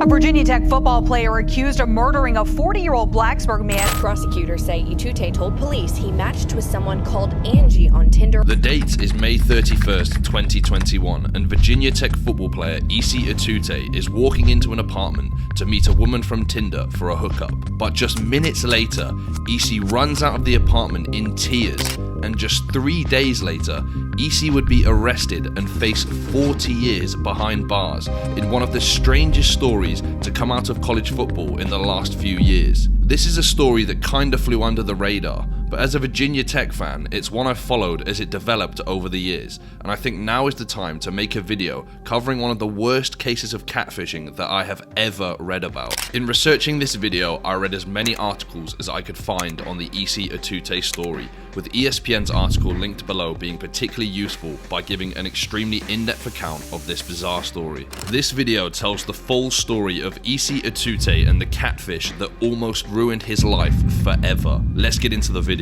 A Virginia Tech football player accused of murdering a 40-year-old Blacksburg man. Prosecutors say Etute told police he matched with someone called Angie on Tinder. The date is May 31st, 2021, and Virginia Tech football player Isi Etute is walking into an apartment to meet a woman from Tinder for a hookup. But just minutes later, Isi runs out of the apartment in tears, and just 3 days later, Isi would be arrested and face 40 years behind bars in one of the strangest stories to come out of college football in the last few years. This is a story that kinda flew under the radar, but as a Virginia Tech fan, it's one I've followed as it developed over the years, and I think now is the time to make a video covering one of the worst cases of catfishing that I have ever read about. In researching this video, I read as many articles as I could find on the Isi Etute story, with ESPN's article linked below being particularly useful by giving an extremely in-depth account of this bizarre story. This video tells the full story of Isi Etute and the catfish that almost ruined his life forever. Let's get into the video.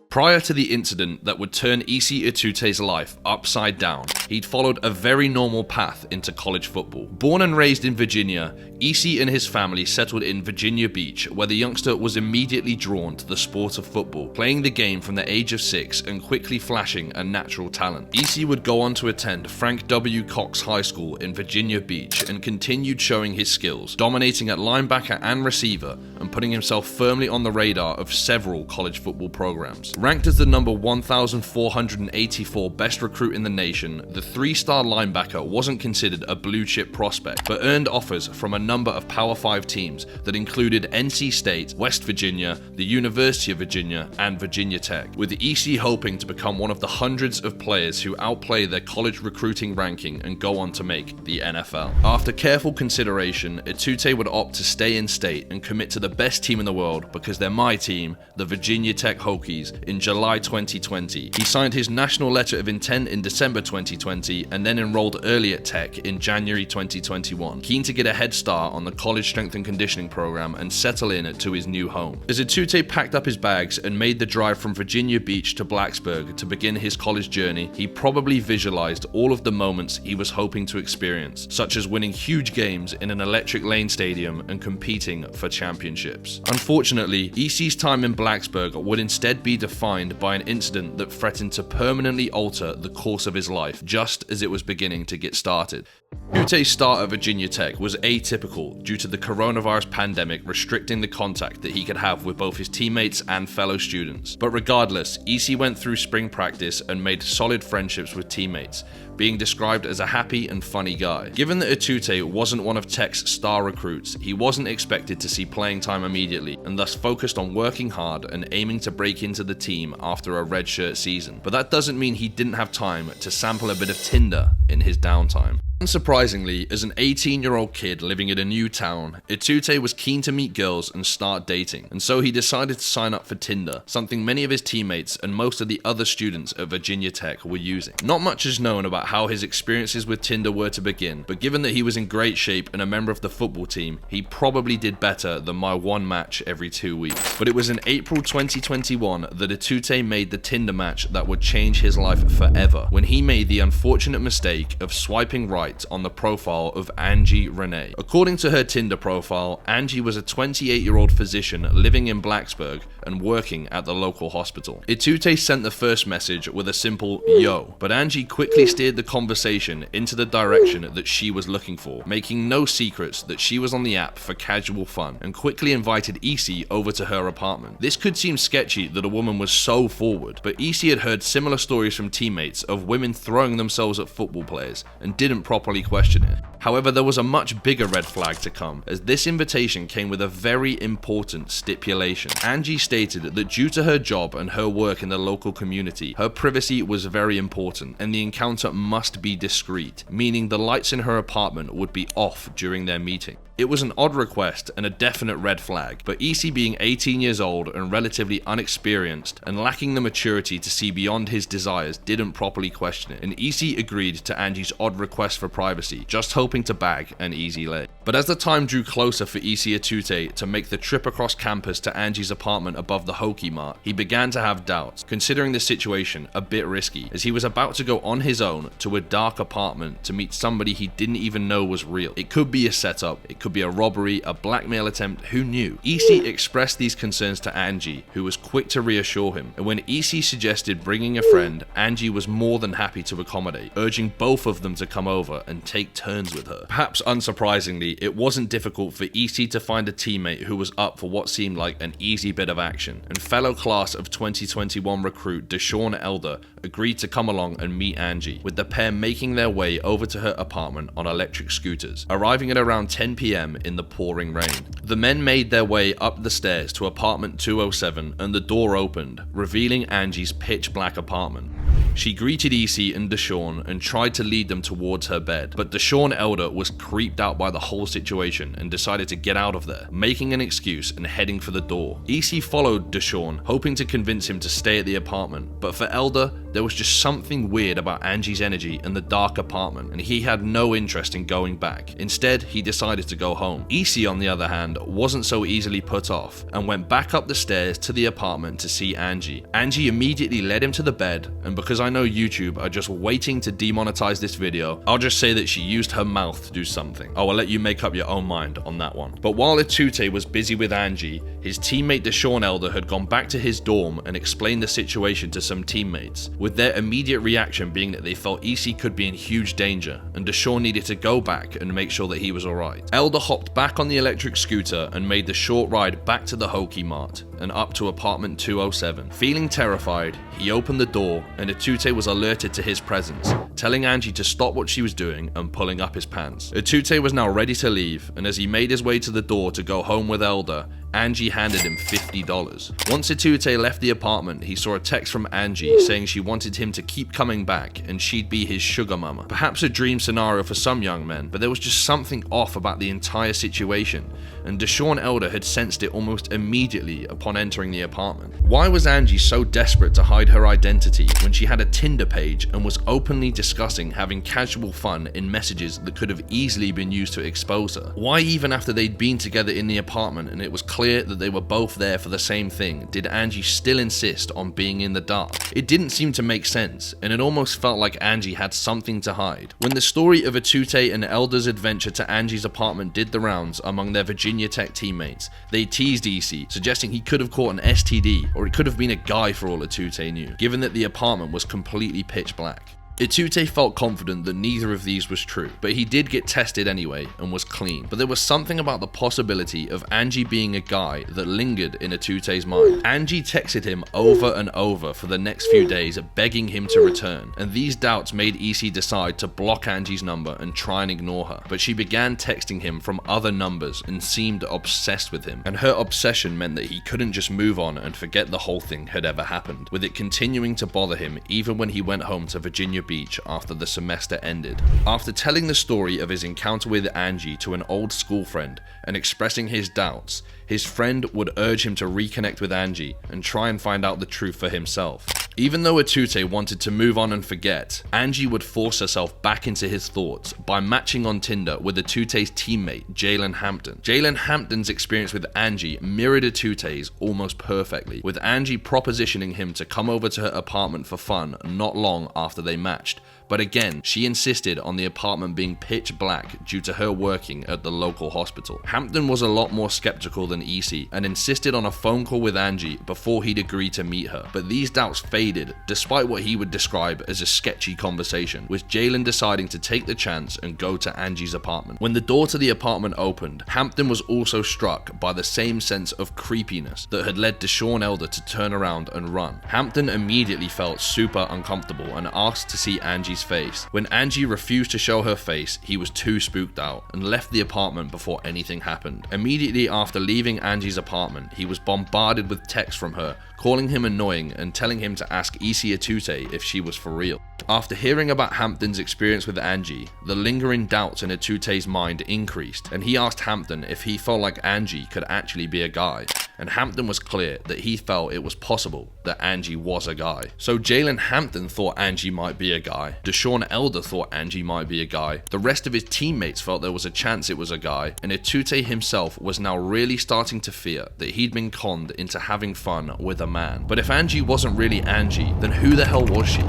Prior to the incident that would turn Isi Etute's life upside down, he'd followed a very normal path into college football. Born and raised in Virginia, Isi and his family settled in Virginia Beach, where the youngster was immediately drawn to the sport of football, playing the game from the age of 6 and quickly flashing a natural talent. Isi would go on to attend Frank W. Cox High School in Virginia Beach and continued showing his skills, dominating at linebacker and receiver and putting himself firmly on the radar of several college football programs. Ranked as the number 1,484 best recruit in the nation, the 3-star linebacker wasn't considered a blue-chip prospect, but earned offers from a number of Power 5 teams that included NC State, West Virginia, the University of Virginia, and Virginia Tech, with Isi hoping to become one of the hundreds of players who outplay their college recruiting ranking and go on to make the NFL. After careful consideration, Etute would opt to stay in state and commit to the best team in the world because they're my team, the Virginia Tech Hokies, in July 2020. He signed his national letter of intent in December 2020 and then enrolled early at Tech in January 2021, keen to get a head start on the college strength and conditioning program and settle in to his new home. As Etute packed up his bags and made the drive from Virginia Beach to Blacksburg to begin his college journey, he probably visualized all of the moments he was hoping to experience, such as winning huge games in an electric lane stadium and competing for championships. Unfortunately, Isi's time in Blacksburg would instead be defined by an incident that threatened to permanently alter the course of his life just as it was beginning to get started. Etute's start at Virginia Tech was atypical due to the coronavirus pandemic restricting the contact that he could have with both his teammates and fellow students. But regardless, Isi went through spring practice and made solid friendships with teammates, being described as a happy and funny guy. Given that Etute wasn't one of Tech's star recruits, he wasn't expected to see playing time immediately and thus focused on working hard and aiming to break into the team after a redshirt season. But that doesn't mean he didn't have time to sample a bit of Tinder in his downtime. Unsurprisingly, as an 18-year-old kid living in a new town, Etute was keen to meet girls and start dating, and so he decided to sign up for Tinder, something many of his teammates and most of the other students at Virginia Tech were using. Not much is known about how his experiences with Tinder were to begin, but given that he was in great shape and a member of the football team, he probably did better than my one match every 2 weeks. But it was in April 2021 that Etute made the Tinder match that would change his life forever, when he made the unfortunate mistake of swiping right on the profile of Angie Renee. According to her Tinder profile, Angie was a 28-year-old physician living in Blacksburg and working at the local hospital. Etute sent the first message with a simple "yo," but Angie quickly steered the conversation into the direction that she was looking for, making no secrets that she was on the app for casual fun, and quickly invited Isi over to her apartment. This could seem sketchy that a woman was so forward, but Isi had heard similar stories from teammates of women throwing themselves at football players and didn't properly question it. However, there was a much bigger red flag to come, as this invitation came with a very important stipulation. Angie stated that due to her job and her work in the local community, her privacy was very important, and the encounter must be discreet, meaning the lights in her apartment would be off during their meeting. It was an odd request and a definite red flag, but Isi, being 18 years old and relatively unexperienced and lacking the maturity to see beyond his desires, didn't properly question it, and Isi agreed to Angie's odd request for privacy, just hoping to bag an easy lay. But as the time drew closer for Isi Etute to make the trip across campus to Angie's apartment above the Hokie Mart, he began to have doubts, considering the situation a bit risky, as he was about to go on his own to a dark apartment to meet somebody he didn't even know was real. It could be a setup, it could be a robbery, a blackmail attempt, who knew? Isi expressed these concerns to Angie, who was quick to reassure him, and when Isi suggested bringing a friend, Angie was more than happy to accommodate, urging both of them to come over and take turns with her. Perhaps unsurprisingly, it wasn't difficult for Isi to find a teammate who was up for what seemed like an easy bit of action, and fellow class of 2021 recruit Deshaun Elder agreed to come along and meet Angie, with the pair making their way over to her apartment on electric scooters, arriving at around 10 p.m. in the pouring rain. The men made their way up the stairs to apartment 207 and the door opened, revealing Angie's pitch black apartment. She greeted Isi and Deshaun and tried to lead them towards her bed, but Deshaun Elder was creeped out by the whole situation and decided to get out of there, making an excuse and heading for the door. Isi followed Deshaun, hoping to convince him to stay at the apartment, but for Elder, there was just something weird about Angie's energy in the dark apartment, and he had no interest in going back. Instead, he decided to go home. Isi, on the other hand, wasn't so easily put off, and went back up the stairs to the apartment to see Angie. Angie immediately led him to the bed, and because I know YouTube are just waiting to demonetize this video, I'll just say that she used her mouth to do something. I will let you make up your own mind on that one. But while Etute was busy with Angie, his teammate Deshaun Elder had gone back to his dorm and explained the situation to some teammates, with their immediate reaction being that they felt Isi could be in huge danger, and Deshaun needed to go back and make sure that he was alright. Elder hopped back on the electric scooter and made the short ride back to the Hokie Mart and up to apartment 207. Feeling terrified, he opened the door and Etute was alerted to his presence, telling Angie to stop what she was doing and pulling up his pants. Etute was now ready to leave, and as he made his way to the door to go home with Elder, Angie handed him $50. Once Etute left the apartment, he saw a text from Angie saying she wanted him to keep coming back and she'd be his sugar mama. Perhaps a dream scenario for some young men, but there was just something off about the entire situation, and Deshaun Elder had sensed it almost immediately upon entering the apartment. Why was Angie so desperate to hide her identity when she had a Tinder page and was openly discussing having casual fun in messages that could have easily been used to expose her? Why, even after they'd been together in the apartment and it was clear that they were both there for the same thing, did Angie still insist on being in the dark? It didn't seem to make sense, and it almost felt like Angie had something to hide. When the story of Etute and Elder's adventure to Angie's apartment did the rounds among their Virginia Tech teammates, they teased Isi, suggesting he could have caught an STD, or it could have been a guy for all Etute knew, given that the apartment was completely pitch black. Etute felt confident that neither of these was true, but he did get tested anyway and was clean. But there was something about the possibility of Angie being a guy that lingered in Etute's mind. Angie texted him over and over for the next few days, begging him to return, and these doubts made Isi decide to block Angie's number and try and ignore her. But she began texting him from other numbers and seemed obsessed with him, and her obsession meant that he couldn't just move on and forget the whole thing had ever happened, with it continuing to bother him even when he went home to Virginia Beach after the semester ended. After telling the story of his encounter with Angie to an old school friend and expressing his doubts, his friend would urge him to reconnect with Angie and try and find out the truth for himself. Even though Etute wanted to move on and forget, Angie would force herself back into his thoughts by matching on Tinder with Etute's teammate, Jalen Hampton. Jalen Hampton's experience with Angie mirrored Etute's almost perfectly, with Angie propositioning him to come over to her apartment for fun not long after they matched. But again, she insisted on the apartment being pitch black due to her working at the local hospital. Hampton was a lot more skeptical than Isi and insisted on a phone call with Angie before he'd agree to meet her. But these doubts faded despite what he would describe as a sketchy conversation, with Jalen deciding to take the chance and go to Angie's apartment. When the door to the apartment opened, Hampton was also struck by the same sense of creepiness that had led Deshaun Elder to turn around and run. Hampton immediately felt super uncomfortable and asked to see Angie's face. When Angie refused to show her face, he was too spooked out and left the apartment before anything happened. Immediately after leaving Angie's apartment, he was bombarded with texts from her, calling him annoying and telling him to ask Isi Etute if she was for real. After hearing about Hampton's experience with Angie, the lingering doubts in Etute's mind increased, and he asked Hampton if he felt like Angie could actually be a guy. And Hampton was clear that he felt it was possible that Angie was a guy. So Jalen Hampton thought Angie might be a guy, Deshaun Elder thought Angie might be a guy, the rest of his teammates felt there was a chance it was a guy, and Etute himself was now really starting to fear that he'd been conned into having fun with a man. But if Angie wasn't really Angie, then who the hell was she?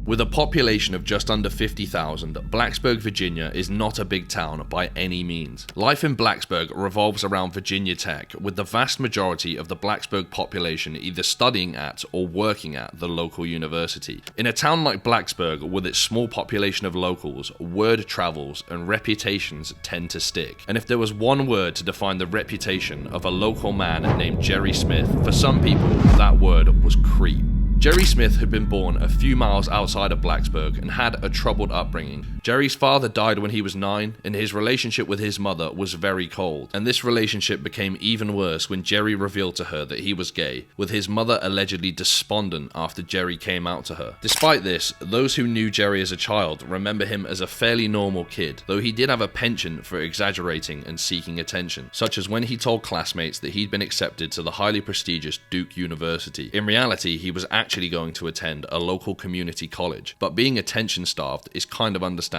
With a population of just under 50,000, Blacksburg, Virginia is not a big town by any means. Life in Blacksburg revolves around Virginia Tech, with the vast majority of the Blacksburg population either studying at or working at the local university. In a town like Blacksburg, with its small population of locals, word travels and reputations tend to stick. And if there was one word to define the reputation of a local man named Jerry Smith, for some people, that word was creep. Jerry Smith had been born a few miles outside of Blacksburg and had a troubled upbringing. Jerry's father died when he was 9, and his relationship with his mother was very cold. And this relationship became even worse when Jerry revealed to her that he was gay, with his mother allegedly despondent after Jerry came out to her. Despite this, those who knew Jerry as a child remember him as a fairly normal kid, though he did have a penchant for exaggerating and seeking attention, such as when he told classmates that he'd been accepted to the highly prestigious Duke University. In reality, he was actually going to attend a local community college, but being attention-starved is kind of understandable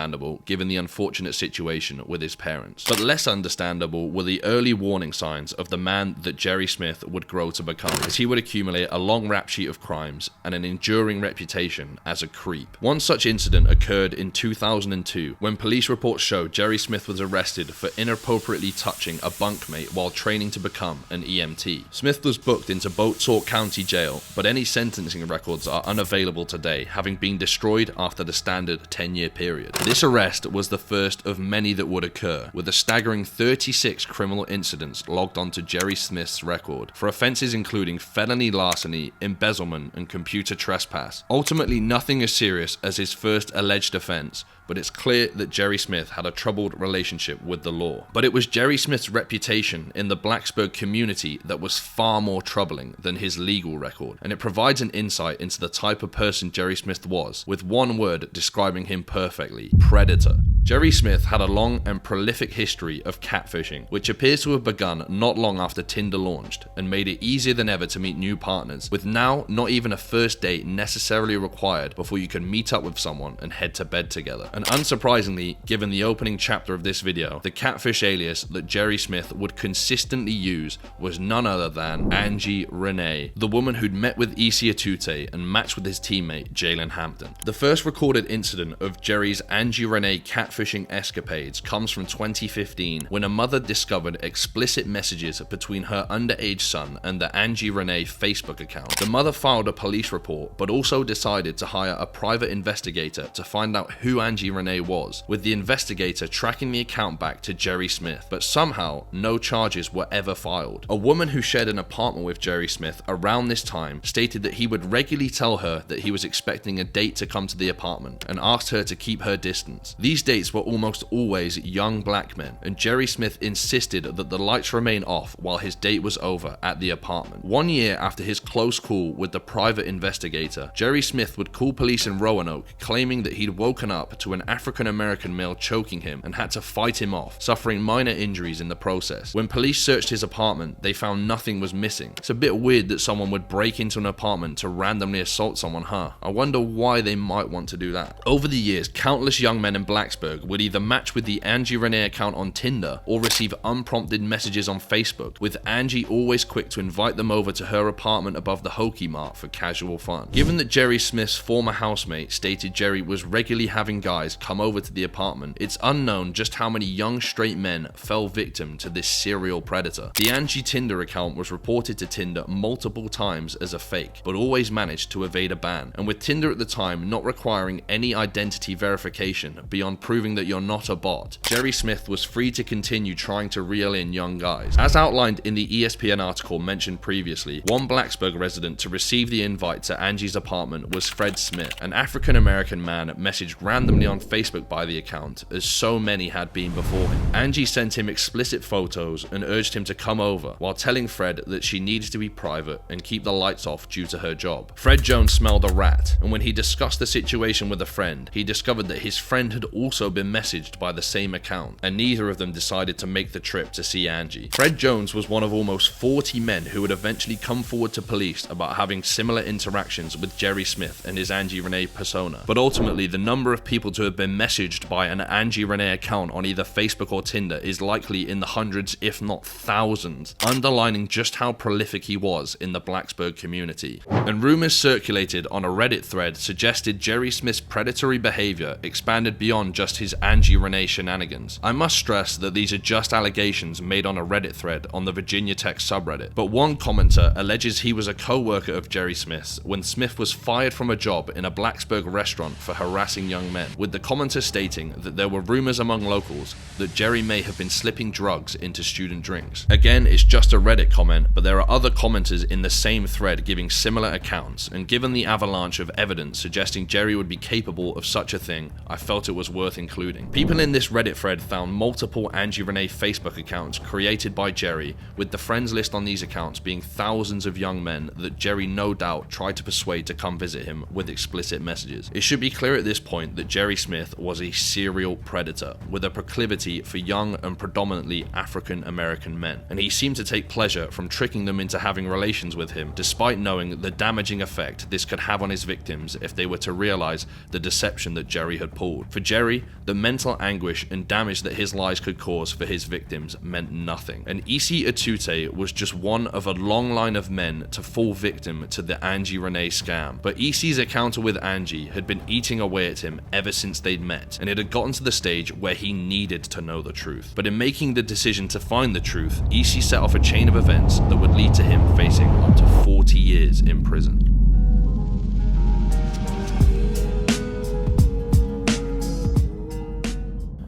given the unfortunate situation with his parents. But less understandable were the early warning signs of the man that Jerry Smith would grow to become, as he would accumulate a long rap sheet of crimes and an enduring reputation as a creep. One such incident occurred in 2002 when police reports show Jerry Smith was arrested for inappropriately touching a bunkmate while training to become an EMT. Smith was booked into Boatsaw County Jail, but any sentencing records are unavailable today, having been destroyed after the standard 10-year period. This arrest was the first of many that would occur, with a staggering 36 criminal incidents logged onto Jerry Smith's record, for offenses including felony larceny, embezzlement, and computer trespass. Ultimately, nothing as serious as his first alleged offense, but it's clear that Jerry Smith had a troubled relationship with the law. But it was Jerry Smith's reputation in the Blacksburg community that was far more troubling than his legal record, and it provides an insight into the type of person Jerry Smith was, with one word describing him perfectly: predator. Jerry Smith had a long and prolific history of catfishing, which appears to have begun not long after Tinder launched and made it easier than ever to meet new partners, with now not even a first date necessarily required before you can meet up with someone and head to bed together. And unsurprisingly, given the opening chapter of this video, the catfish alias that Jerry Smith would consistently use was none other than Angie Renee, the woman who'd met with Isi Etute and matched with his teammate Jalen Hampton. The first recorded incident of Jerry's Angie Renee catfishing escapades comes from 2015, when a mother discovered explicit messages between her underage son and the Angie Renee Facebook account. The mother filed a police report, but also decided to hire a private investigator to find out who Angie Renee was, with the investigator tracking the account back to Jerry Smith, but somehow no charges were ever filed. A woman who shared an apartment with Jerry Smith around this time stated that he would regularly tell her that he was expecting a date to come to the apartment and asked her to keep her distance. These dates were almost always young black men, and Jerry Smith insisted that the lights remain off while his date was over at the apartment. 1 year after his close call with the private investigator, Jerry Smith would call police in Roanoke, claiming that he'd woken up to an African-American male choking him and had to fight him off, suffering minor injuries in the process. When police searched his apartment, they found nothing was missing. It's a bit weird that someone would break into an apartment to randomly assault someone, huh? I wonder why they might want to do that. Over the years, countless young men in Blacksburg would either match with the Angie Renee account on Tinder or receive unprompted messages on Facebook, with Angie always quick to invite them over to her apartment above the Hokie Mart for casual fun. Given that Jerry Smith's former housemate stated Jerry was regularly having guys come over to the apartment, it's unknown just how many young straight men fell victim to this serial predator. The Angie Tinder account was reported to Tinder multiple times as a fake, but always managed to evade a ban, and with Tinder at the time not requiring any identity verification beyond proving that you're not a bot, Jerry Smith was free to continue trying to reel in young guys. As outlined in the ESPN article mentioned previously, one Blacksburg resident to receive the invite to Angie's apartment was Fred Smith, an African-American man messaged randomly on Facebook by the account, as so many had been before him. Angie sent him explicit photos and urged him to come over, while telling Fred that she needed to be private and keep the lights off due to her job. Fred Jones smelled a rat, and when he discussed the situation with a friend, he discovered that his friend had also been messaged by the same account, and neither of them decided to make the trip to see Angie. Fred Jones was one of almost 40 men who would eventually come forward to police about having similar interactions with Jerry Smith and his Angie Renee persona, but ultimately the number of people to have been messaged by an Angie Renee account on either Facebook or Tinder is likely in the hundreds if not thousands, underlining just how prolific he was in the Blacksburg community. And rumors circulated on a Reddit thread suggested Jerry Smith's predatory behavior expanded beyond just his Angie Renee shenanigans. I must stress that these are just allegations made on a Reddit thread on the Virginia Tech subreddit, but one commenter alleges he was a co-worker of Jerry Smith's when Smith was fired from a job in a Blacksburg restaurant for harassing young men, with the commenter stating that there were rumors among locals that Jerry may have been slipping drugs into student drinks. Again, it's just a Reddit comment, but there are other commenters in the same thread giving similar accounts, and given the avalanche of evidence suggesting Jerry would be capable of such a thing, I felt it was worth including. People in this Reddit thread found multiple Angie Renee Facebook accounts created by Jerry, with the friends list on these accounts being thousands of young men that Jerry no doubt tried to persuade to come visit him with explicit messages. It should be clear at this point that Jerry Smith was a serial predator with a proclivity for young and predominantly African American men, and he seemed to take pleasure from tricking them into having relations with him, despite knowing the damaging effect this could have on his victims if they were to realize the deception that Jerry had pulled. For Jerry, the mental anguish and damage that his lies could cause for his victims meant nothing, and Isi Etute was just one of a long line of men to fall victim to the Angie Renee scam. But Isi's encounter with Angie had been eating away at him ever since they'd met, and it had gotten to the stage where he needed to know the truth. But in making the decision to find the truth, Isi set off a chain of events that would lead to him facing up to 40 years in prison.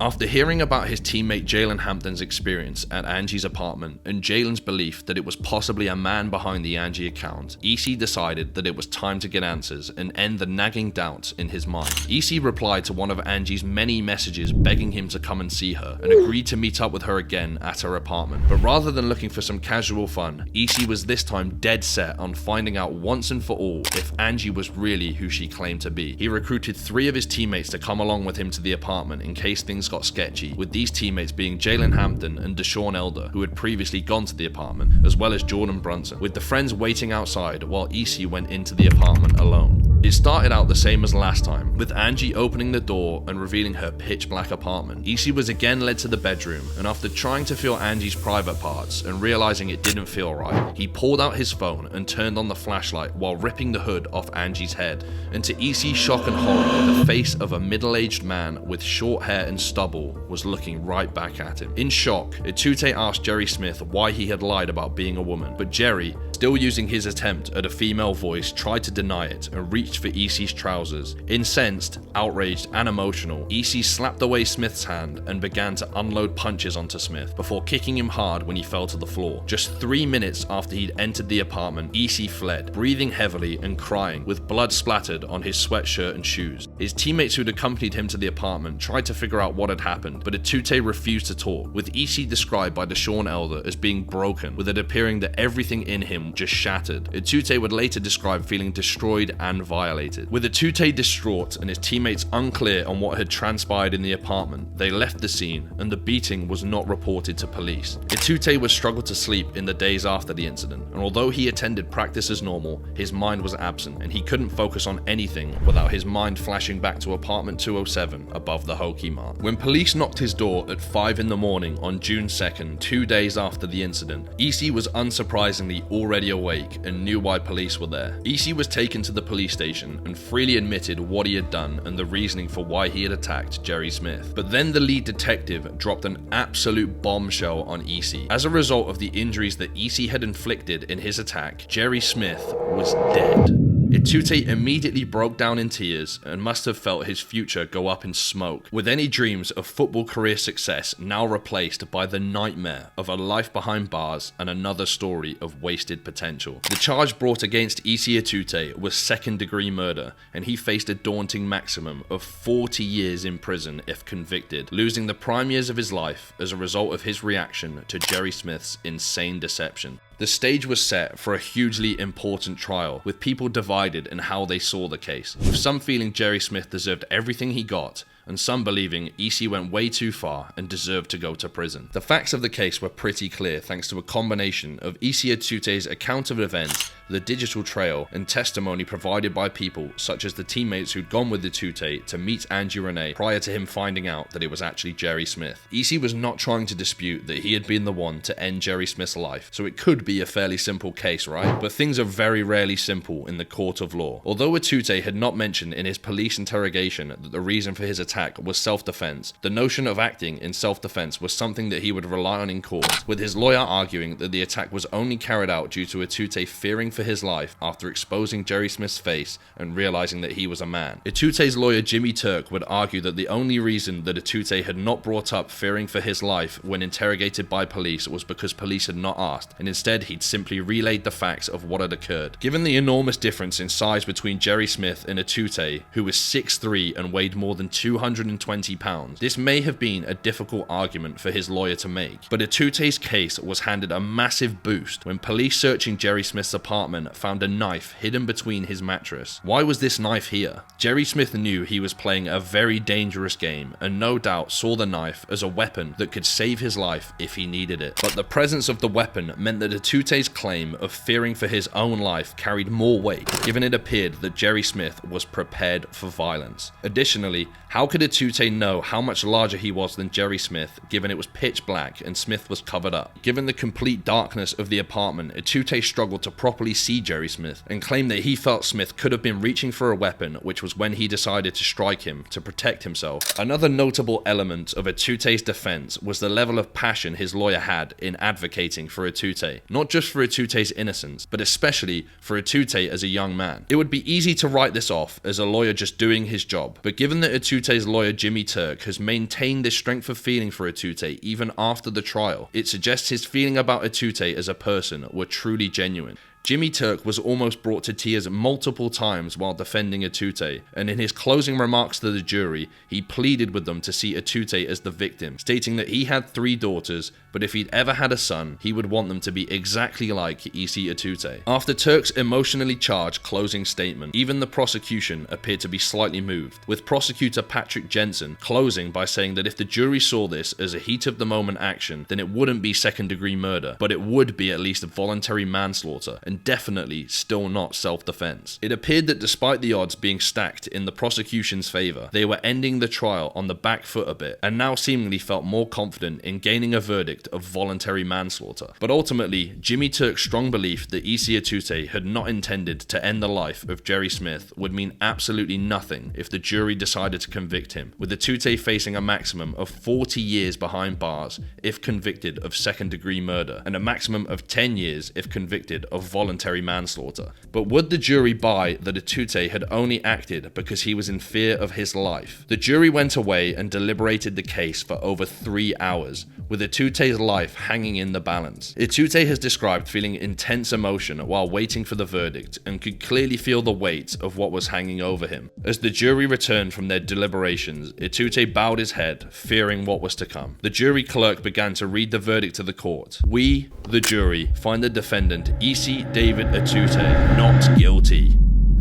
After hearing about his teammate Jalen Hampton's experience at Angie's apartment and Jalen's belief that it was possibly a man behind the Angie account, Isi decided that it was time to get answers and end the nagging doubts in his mind. Isi replied to one of Angie's many messages begging him to come and see her, and agreed to meet up with her again at her apartment. But rather than looking for some casual fun, Isi was this time dead set on finding out once and for all if Angie was really who she claimed to be. He recruited 3 of his teammates to come along with him to the apartment in case things got sketchy, with these teammates being Jalen Hampton and Deshaun Elder, who had previously gone to the apartment, as well as Jordan Brunson, with the friends waiting outside while Isi went into the apartment alone. It started out the same as last time, with Angie opening the door and revealing her pitch black apartment. Isi was again led to the bedroom, and after trying to feel Angie's private parts and realizing it didn't feel right, he pulled out his phone and turned on the flashlight while ripping the hood off Angie's head, and to Isi's shock and horror, the face of a middle-aged man with short hair and stubble was looking right back at him. In shock, Etute asked Jerry Smith why he had lied about being a woman, but Jerry, still using his attempt at a female voice, tried to deny it and reached for Isi's trousers. Incensed, outraged, and emotional, Isi slapped away Smith's hand and began to unload punches onto Smith before kicking him hard when he fell to the floor. Just 3 minutes after he'd entered the apartment, Isi fled, breathing heavily and crying, with blood splattered on his sweatshirt and shoes. His teammates who'd accompanied him to the apartment tried to figure out what had happened, but Etute refused to talk, with Isi described by Deshaun Elder as being broken, with it appearing that everything in him just shattered. Etute would later describe feeling destroyed and violated. With Etute distraught and his teammates unclear on what had transpired in the apartment, they left the scene, and the beating was not reported to police. Etute would struggle to sleep in the days after the incident, and although he attended practice as normal, his mind was absent, and he couldn't focus on anything without his mind flashing back to apartment 207 above the Hokie Mart. When police knocked his door at 5 in the morning on June 2nd, 2 days after the incident, Isi was unsurprisingly already awake and knew why police were there. Isi was taken to the police station and freely admitted what he had done and the reasoning for why he had attacked Jerry Smith. But then the lead detective dropped an absolute bombshell on Isi. As a result of the injuries that Isi had inflicted in his attack, Jerry Smith was dead. Etute immediately broke down in tears and must have felt his future go up in smoke, with any dreams of football career success now replaced by the nightmare of a life behind bars and another story of wasted potential. The charge brought against Isi Etute was second-degree murder, and he faced a daunting maximum of 40 years in prison if convicted, losing the prime years of his life as a result of his reaction to Jerry Smith's insane deception. The stage was set for a hugely important trial, with people divided in how they saw the case, with some feeling Jerry Smith deserved everything he got, and some believing Isi went way too far and deserved to go to prison. The facts of the case were pretty clear thanks to a combination of Isi Etute's account of events, the digital trail, and testimony provided by people such as the teammates who'd gone with Etute to meet Angie Renee prior to him finding out that it was actually Jerry Smith. Isi was not trying to dispute that he had been the one to end Jerry Smith's life, so it could be a fairly simple case, right? But things are very rarely simple in the court of law. Although Etute had not mentioned in his police interrogation that the reason for his attack was self-defense, the notion of acting in self-defense was something that he would rely on in court, with his lawyer arguing that the attack was only carried out due to Etute fearing for his life after exposing Jerry Smith's face and realizing that he was a man. Etute's lawyer Jimmy Turk would argue that the only reason that Etute had not brought up fearing for his life when interrogated by police was because police had not asked, and instead he'd simply relayed the facts of what had occurred. Given the enormous difference in size between Jerry Smith and Etute, who was 6'3" and weighed more than 220 pounds, this may have been a difficult argument for his lawyer to make, but Etute's case was handed a massive boost when police searching Jerry Smith's apartment found a knife hidden between his mattress. Why was this knife here? Jerry Smith knew he was playing a very dangerous game and no doubt saw the knife as a weapon that could save his life if he needed it. But the presence of the weapon meant that Etute's claim of fearing for his own life carried more weight, given it appeared that Jerry Smith was prepared for violence. Additionally, how could Etute know how much larger he was than Jerry Smith, given it was pitch black and Smith was covered up? Given the complete darkness of the apartment, Etute struggled to properly see Jerry Smith and claimed that he felt Smith could have been reaching for a weapon, which was when he decided to strike him to protect himself. Another notable element of Etute's defense was the level of passion his lawyer had in advocating for Etute, not just for Etute's innocence, but especially for Etute as a young man. It would be easy to write this off as a lawyer just doing his job, but given that Etute's lawyer Jimmy Turk has maintained this strength of feeling for Etute even after the trial, it suggests his feeling about Etute as a person were truly genuine. Jimmy Turk was almost brought to tears multiple times while defending Etute, and in his closing remarks to the jury, he pleaded with them to see Etute as the victim, stating that he had 3 daughters, but if he'd ever had a son, he would want them to be exactly like Isi Etute. After Turk's emotionally charged closing statement, even the prosecution appeared to be slightly moved, with prosecutor Patrick Jensen closing by saying that if the jury saw this as a heat-of-the-moment action, then it wouldn't be second-degree murder, but it would be at least voluntary manslaughter, and definitely still not self-defense. It appeared that despite the odds being stacked in the prosecution's favor, they were ending the trial on the back foot a bit, and now seemingly felt more confident in gaining a verdict of voluntary manslaughter. But ultimately, Jimmy Turk's strong belief that Isi Etute had not intended to end the life of Jerry Smith would mean absolutely nothing if the jury decided to convict him, with Etute facing a maximum of 40 years behind bars if convicted of second-degree murder, and a maximum of 10 years if convicted of voluntary manslaughter. But would the jury buy that Etute had only acted because he was in fear of his life? The jury went away and deliberated the case for over 3 hours, with Etute's life hanging in the balance. Etute has described feeling intense emotion while waiting for the verdict and could clearly feel the weight of what was hanging over him. As the jury returned from their deliberations, Etute bowed his head, fearing what was to come. The jury clerk began to read the verdict to the court. We, the jury, find the defendant Isi David Etute not guilty.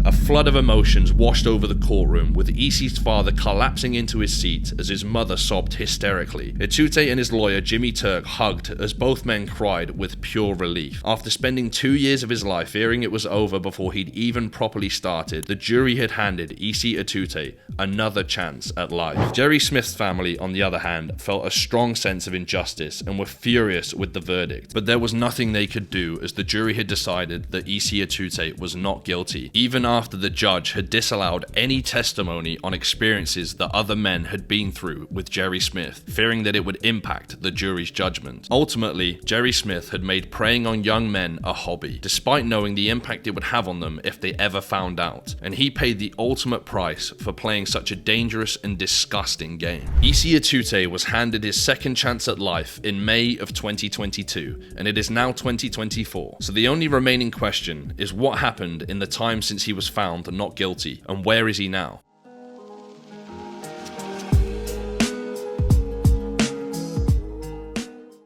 A flood of emotions washed over the courtroom, with Isi's father collapsing into his seat as his mother sobbed hysterically. Etute and his lawyer Jimmy Turk hugged as both men cried with pure relief. After spending 2 years of his life fearing it was over before he'd even properly started, the jury had handed Isi Etute another chance at life. Jerry Smith's family, on the other hand, felt a strong sense of injustice and were furious with the verdict. But there was nothing they could do, as the jury had decided that Isi Etute was not guilty, even after the judge had disallowed any testimony on experiences that other men had been through with Jerry Smith, fearing that it would impact the jury's judgment. Ultimately, Jerry Smith had made preying on young men a hobby, despite knowing the impact it would have on them if they ever found out, and he paid the ultimate price for playing such a dangerous and disgusting game. Isi Etute was handed his second chance at life in May of 2022, and it is now 2024, so the only remaining question is what happened in the time since he was found not guilty, and where is he now?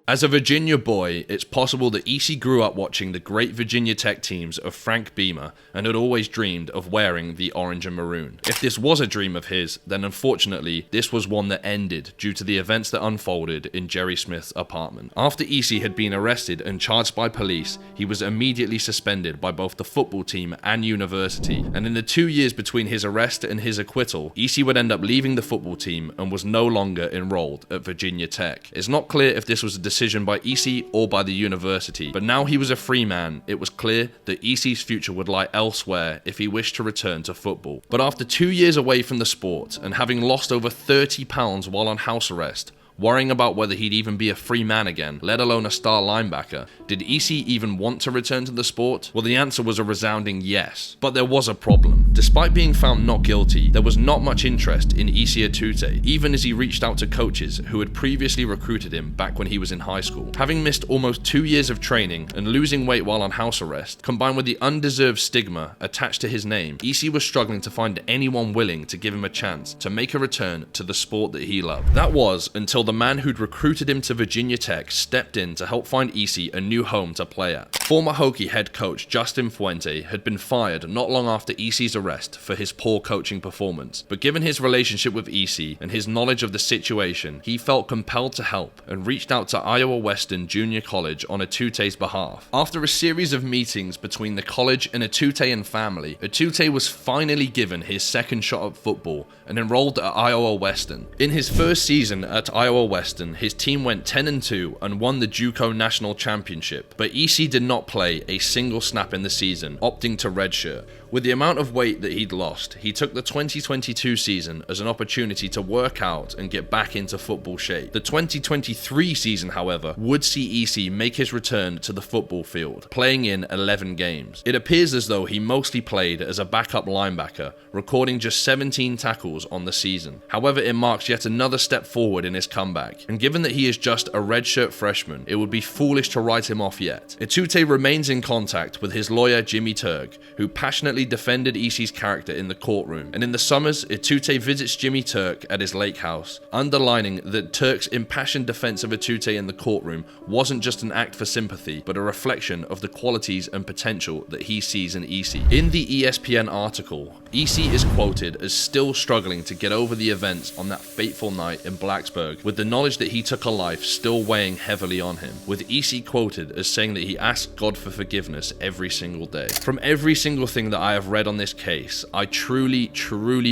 As a Virginia boy, it's possible that Isi grew up watching the great Virginia Tech teams of Frank Beamer and had always dreamed of wearing the orange and maroon. If this was a dream of his, then unfortunately, this was one that ended due to the events that unfolded in Jerry Smith's apartment. After Isi had been arrested and charged by police, he was immediately suspended by both the football team and university, and in the 2 years between his arrest and his acquittal, Isi would end up leaving the football team and was no longer enrolled at Virginia Tech. It's not clear if this was a decision by Isi or by the university, but now he was a free man, it was clear that Isi's future would lie elsewhere if he wished to return to football. But after 2 years away from the sport and having lost over 30 pounds while on house arrest, worrying about whether he'd even be a free man again, let alone a star linebacker, did Isi even want to return to the sport? Well, the answer was a resounding yes. But there was a problem. Despite being found not guilty, there was not much interest in Isi Etute, even as he reached out to coaches who had previously recruited him back when he was in high school. Having missed almost 2 years of training and losing weight while on house arrest, combined with the undeserved stigma attached to his name, Isi was struggling to find anyone willing to give him a chance to make a return to the sport that he loved. That was until the man who'd recruited him to Virginia Tech stepped in to help find Isi a new home to play at. Former Hokie head coach Justin Fuente had been fired not long after Isi's arrest for his poor coaching performance, but given his relationship with Isi and his knowledge of the situation, he felt compelled to help and reached out to Iowa Western Junior College on Etute's behalf. After a series of meetings between the college and Etute and family, Etute was finally given his second shot at football and enrolled at Iowa Western. In his first season at Iowa Western, his team went 10-2 and won the JUCO National Championship, but Isi did not play a single snap in the season, opting to redshirt. With the amount of weight that he'd lost, he took the 2022 season as an opportunity to work out and get back into football shape. The 2023 season, however, would see Isi make his return to the football field, playing in 11 games. It appears as though he mostly played as a backup linebacker, recording just 17 tackles on the season. However, it marks yet another step forward in his comeback, and given that he is just a redshirt freshman, it would be foolish to write him off yet. Etute remains in contact with his lawyer Jimmy Turk, who passionately defended Isi's character in the courtroom, and in the summers, Etute visits Jimmy Turk at his lake house, underlining that Turk's impassioned defense of Etute in the courtroom wasn't just an act for sympathy, but a reflection of the qualities and potential that he sees in Isi. In the ESPN article, Isi is quoted as still struggling to get over the events on that fateful night in Blacksburg, with the knowledge that he took a life still weighing heavily on him, with Isi quoted as saying that he asked God for forgiveness every single day. From every single thing that I have read on this case, I truly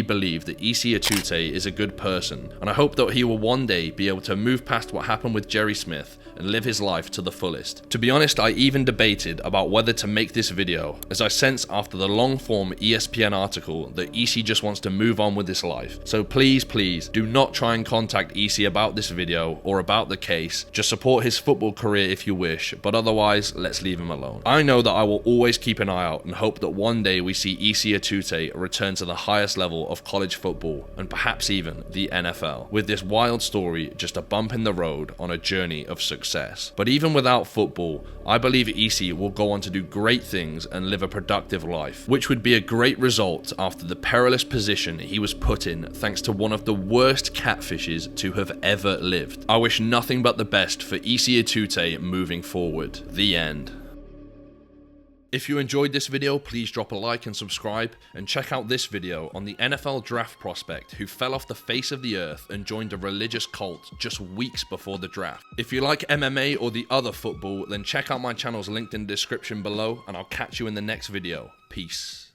believe that Isi Etute is a good person, and I hope that he will one day be able to move past what happened with Jerry Smith and live his life to the fullest. To be honest, I even debated about whether to make this video, as I sense after the long-form ESPN article that Isi just wants to move on with his life. So please do not try and contact Isi about this video or about the case. Just support his football career if you wish, but otherwise, let's leave him alone. I know that I will always keep an eye out and hope that one day we see Isi Etute return to the highest level of college football and perhaps even the NFL, with this wild story just a bump in the road on a journey of success. But even without football, I believe Isi will go on to do great things and live a productive life, which would be a great result after the perilous position he was put in thanks to one of the worst catfishes to have ever lived. I wish nothing but the best for Isi Etute moving forward. The end. If you enjoyed this video, please drop a like and subscribe, and check out this video on the NFL draft prospect who fell off the face of the earth and joined a religious cult just weeks before the draft. If you like MMA or the other football, then check out my channel's linked in the description below, and I'll catch you in the next video. Peace.